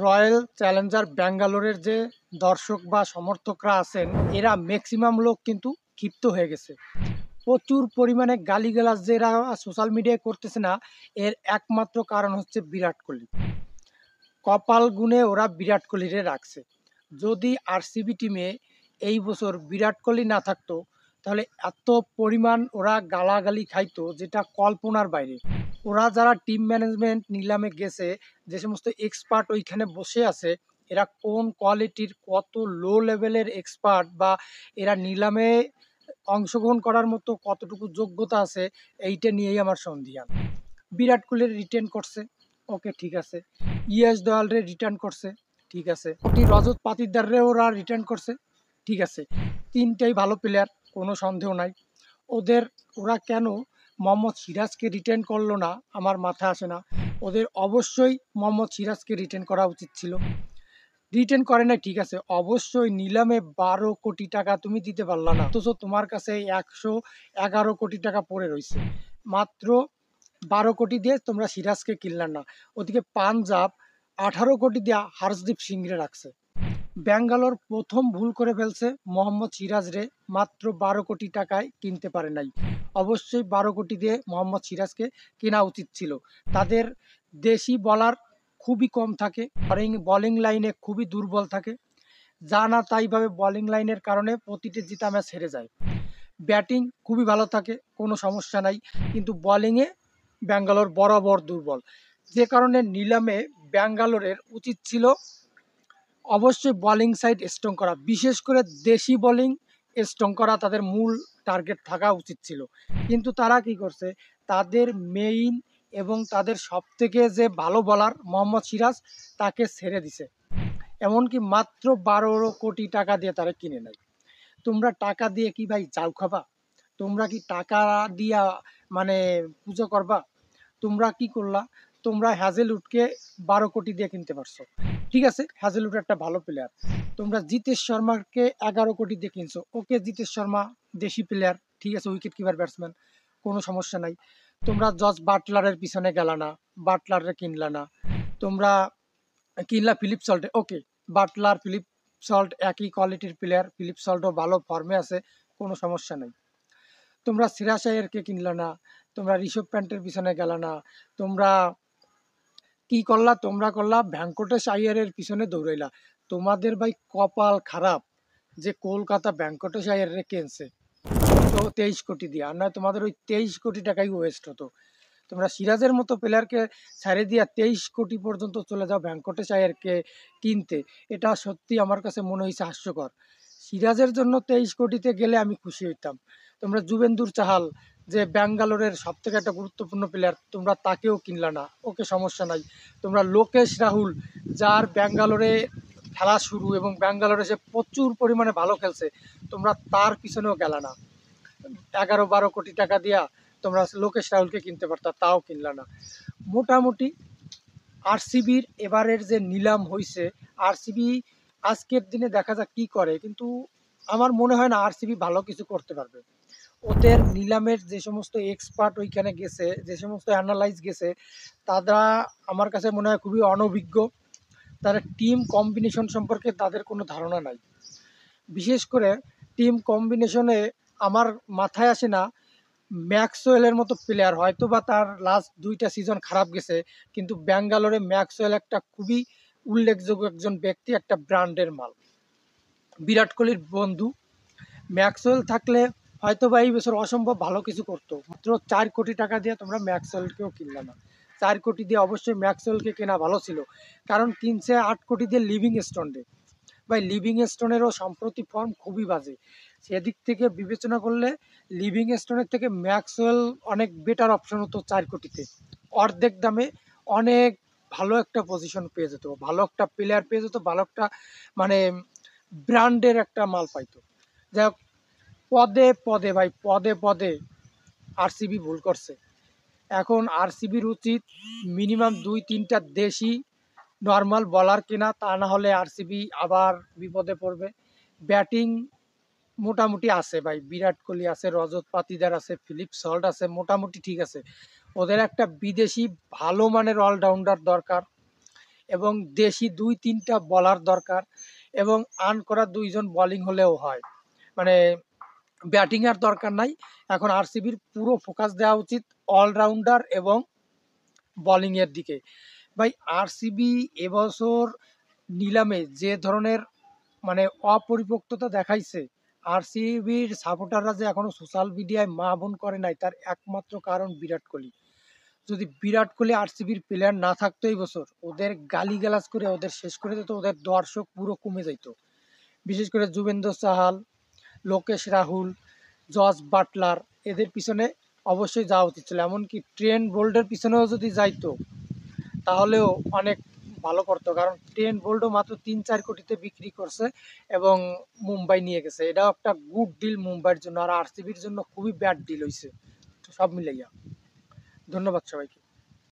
Royal Challenger ব্যাঙ্গালোরের যে দর্শক বা সমর্থকরা আছেন এরা ম্যাক্সিমাম লোক কিন্তু ক্ষিপ্ত হয়ে গেছে। প্রচুর পরিমাণে গালিগালাজ যে এরা সোশ্যাল মিডিয়ায় করতেছে না, এর একমাত্র কারণ হচ্ছে বিরাট কোহলি। কপাল গুনে ওরা বিরাট কোহলিরে রাখছে। যদি আরসিবি টিমে এই বছর বিরাট কোহলি না থাকতো তাহলে এত পরিমাণ ওরা গালাগালি খাইতো যেটা কল্পনার বাইরে। ওরা যারা টিম ম্যানেজমেন্ট নিলামে গেছে, যে সমস্ত এক্সপার্ট ওইখানে বসে আছে, এরা কোন কোয়ালিটির কত লো লেভেলের এক্সপার্ট বা এরা নিলামে অংশগ্রহণ করার মতো কতটুকু যোগ্যতা আছে, এইটা নিয়েই আমার সন্দিহান। বিরাট কোহলির রিটার্ন করছে, ওকে ঠিক আছে। ইএস দয়ালরে রিটার্ন করছে, ঠিক আছে। রজত পাতিদাররে ওরা রিটার্ন করছে, ঠিক আছে। তিনটাই ভালো প্লেয়ার, কোনো সন্দেহ নাই। ওরা কেন মোহাম্মদ সিরাজকে রিটার্ন করলো না আমার মাথায় আসে না। ওদের অবশ্যই মোহাম্মদ সিরাজকে রিটার্ন করা উচিত ছিল। রিটার্ন করে না, ঠিক আছে। অবশ্যই নিলামে 12 কোটি টাকা তুমি দিতে পারলা না, অথচ তোমার কাছে 111 কোটি টাকা পড়ে রয়েছে। মাত্র 12 কোটি দিয়ে তোমরা সিরাজকে কিনলা না। ওদিকে পাঞ্জাব 18 কোটি দিয়ে হর্ষদীপ সিংরে রাখছে। ব্যাঙ্গালোর প্রথম ভুল করে ফেলছে, মোহাম্মদ সিরাজরে মাত্র 12 কোটি টাকায় কিনতে পারে নাই। অবশ্যই 12 কোটি দিয়ে মোহাম্মদ সিরাজকে কেনা উচিত ছিল। তাদের দেশি বলার খুবই কম থাকে, বোলিং লাইনে খুবই দুর্বল থাকে, যা না তাইভাবে বোলিং লাইনের কারণে প্রতিটি জিতা ম্যাচ হেরে যায়। ব্যাটিং খুবই ভালো থাকে, কোনো সমস্যা নাই, কিন্তু বোলিংয়ে ব্যাঙ্গালোর বরাবর দুর্বল। যে কারণে নিলামে ব্যাঙ্গালোরের উচিত ছিল অবশ্যই বোলিং সাইড স্ট্রং করা, বিশেষ করে দেশি বোলিং স্ট্রং করা তাদের মূল টার্গেট থাকা উচিত ছিল। কিন্তু তারা কি করছে, তাদের মেইন এবং তাদের সবথেকে যে ভালো বলার মোহাম্মদ সিরাজ, তাকে ছেড়ে দিছে। এমনকি মাত্র 12 কোটি টাকা দিয়ে তারা কিনে নেয়। তোমরা টাকা দিয়ে কি ভাই চাউ খাবা? তোমরা কি টাকা দিয়া মানে পুজো করবা? তোমরা কি করলা? তোমরা হ্যাজেলউডকে 12 কোটি দিয়ে কিনতে পারছো, ঠিক আছে। হ্যাজেলউড একটা ভালো প্লেয়ার। তোমরা জিতেশ শর্মাকে 11 কোটি দিয়ে কিনছো, ওকে। জিতেশ শর্মা দেশি প্লেয়ার, ঠিক আছে, উইকেট কিপার ব্যাটসম্যান, কোনো সমস্যা নাই। তোমরা জস বাটলারের পিছনে গেলা না, বাটলারে কিনলা না। তোমরা কিনলা ফিলিপ সল্টে, ওকে। বাটলার ফিলিপ সল্ট একই কোয়ালিটির প্লেয়ার, ফিলিপ সল্টও ভালো ফর্মে আছে, কোনো সমস্যা নেই। তোমরা সিরাজ আইয়ারকে কিনলা না, তোমরা ঋষভ প্যান্টের পিছনে গেলা না। তোমরা কি করলা? তোমরা করলা ভেঙ্কটেশ আইয়ারের পিছনে দৌড়াইলা। তোমাদের ভাই কপাল খারাপ যে কলকাতা ভেঙ্কটেশ আইয়ারে কিনছে তো 23 কোটি দিয়ে, আর নয় তোমাদের ওই 23 কোটি টাকাই ওয়েস্ট হতো। তোমরা সিরাজের মতো প্লেয়ারকে ছেড়ে দিয়া 23 কোটি পর্যন্ত চলে যাও ভেঙ্কটেশ আইয়ারকে কিনতে, এটা সত্যি আমার কাছে মনে হয়েছে হাস্যকর। সিরাজের জন্য 23 কোটিতে গেলে আমি খুশি হইতাম। তোমরা যুবেন্দুর চাহাল, যে ব্যাঙ্গালোরের সব থেকে একটা গুরুত্বপূর্ণ প্লেয়ার, তোমরা তাকেও কিনলা না, ওকে, সমস্যা নাই। তোমরা লোকেশ রাহুল, যার ব্যাঙ্গালোরে খেলা শুরু এবং ব্যাঙ্গালোরে সে প্রচুর পরিমাণে ভালো খেলছে, তোমরা তার পিছনেও গেলা না। 11-12 কোটি টাকা দিয়া তোমরা লোকেশ রাহুলকে কিনতে পারতা, তাও কিনলা না। মোটামুটি আরসিবির এবারের যে নিলাম হয়েছে, আরসিবি আজকের দিনে দেখা যাক কি করে, কিন্তু আমার মনে হয় না আরসিবি ভালো কিছু করতে পারবে। ওদের নিলামের যে সমস্ত এক্সপার্ট ওইখানে গেছে, যে সমস্ত অ্যানালাইজ গেছে, তারা আমার কাছে মনে হয় খুবই অনভিজ্ঞ। তারা টিম কম্বিনেশন সম্পর্কে তাদের কোনো ধারণা নাই। বিশেষ করে টিম কম্বিনেশনে আমার মাথায় আসে না ম্যাক্সওয়েলের মতো প্লেয়ার, হয়তো বা তার লাস্ট 2টা সিজন খারাপ গেছে, কিন্তু ব্যাঙ্গালোরে ম্যাক্সওয়েল একটা খুবই উল্লেখযোগ্য একজন ব্যক্তি, একটা ব্র্যান্ডের মাল। বিরাট কোহলির বন্ধু ম্যাক্সওয়েল থাকলে হয়তো বা এই বছর অসম্ভব ভালো কিছু করতো। মাত্র 4 কোটি টাকা দিয়ে তোমরা ম্যাক্সওয়েলকেও কিনলে না। 4 কোটি দিয়ে অবশ্যই ম্যাক্সওয়েলকে কেনা ভালো ছিল, কারণ কিনছে 8 কোটি দিয়ে লিভিং স্টোনরে। ভাই লিভিং স্টোনেরও সম্প্রতি ফর্ম খুবই বাজে। সেদিক থেকে বিবেচনা করলে লিভিং স্টোনের থেকে ম্যাক্সওয়েল অনেক বেটার অপশন হতো 4 কোটিতে। অর্ধেক দামে অনেক ভালো একটা পজিশন পেয়ে যেত, ভালো একটা প্লেয়ার পেয়ে যেত, ভালো একটা মানে ব্র্যান্ডের একটা মাল পাইতো। যাই হোক, পদে পদে ভাই, পদে পদে আরসিবি ভুল করছে। এখন আরসিবির উচিত মিনিমাম 2-3টা দেশি নর্মাল বলার কেনা, তা না হলে আরসিবি আবার বিপদে পড়বে। ব্যাটিং মোটামুটি আছে ভাই, বিরাট কোহলি আছে, রজত পাতিদার আছে, ফিলিপ সল্ট আছে, মোটামুটি ঠিক আছে। ওদের একটা বিদেশি ভালো মানের অলরাউন্ডার দরকার, এবং দেশি 2-3টা বলার দরকার এবং আর্ন করা 2জন বোলিং হলেও হয়। মানে ব্যাটিং এর দরকার নাই। এখন আরসিবির পুরো ফোকাস দেওয়া উচিত অলরাউন্ডার এবং বোলিং এর দিকে। ভাই আরসিবি এবছর নিলামে যে ধরনের মানে অপরিপক্কতা দেখাইছে, আরসিবির সাপোর্টাররা যে এখনো সোশ্যাল মিডিয়ায় মা বোন করে নাই তার একমাত্র কারণ বিরাট কোহলি। যদি বিরাট কোহলি আরসিবির প্লেয়ার না থাকতো এই বছর, ওদের গালিগালাজ করে ওদের শেষ করে দিত, ওদের দর্শক পুরো কমে যাইত। বিশেষ করে যুবেন্দ্র চাহাল, লোকেশ রাহুল, জস বাটলার এদের পিছনে অবশ্যই যাওয়া উচিত ছিল। এমনকি ট্রেন্ট বোল্টের পিছনেও যদি যাইতো তাহলেও অনেক ভালো করতো, কারণ ট্রেন্ট বোল্টও মাত্র 3-4 কোটিতে বিক্রি করছে এবং মুম্বাই নিয়ে গেছে। এটাও একটা গুড ডিল মুম্বাইয়ের জন্য, আর আরসিবির জন্য খুবই ব্যাড ডিল হয়েছে সব মিলাইয়া। ধন্যবাদ সবাইকে।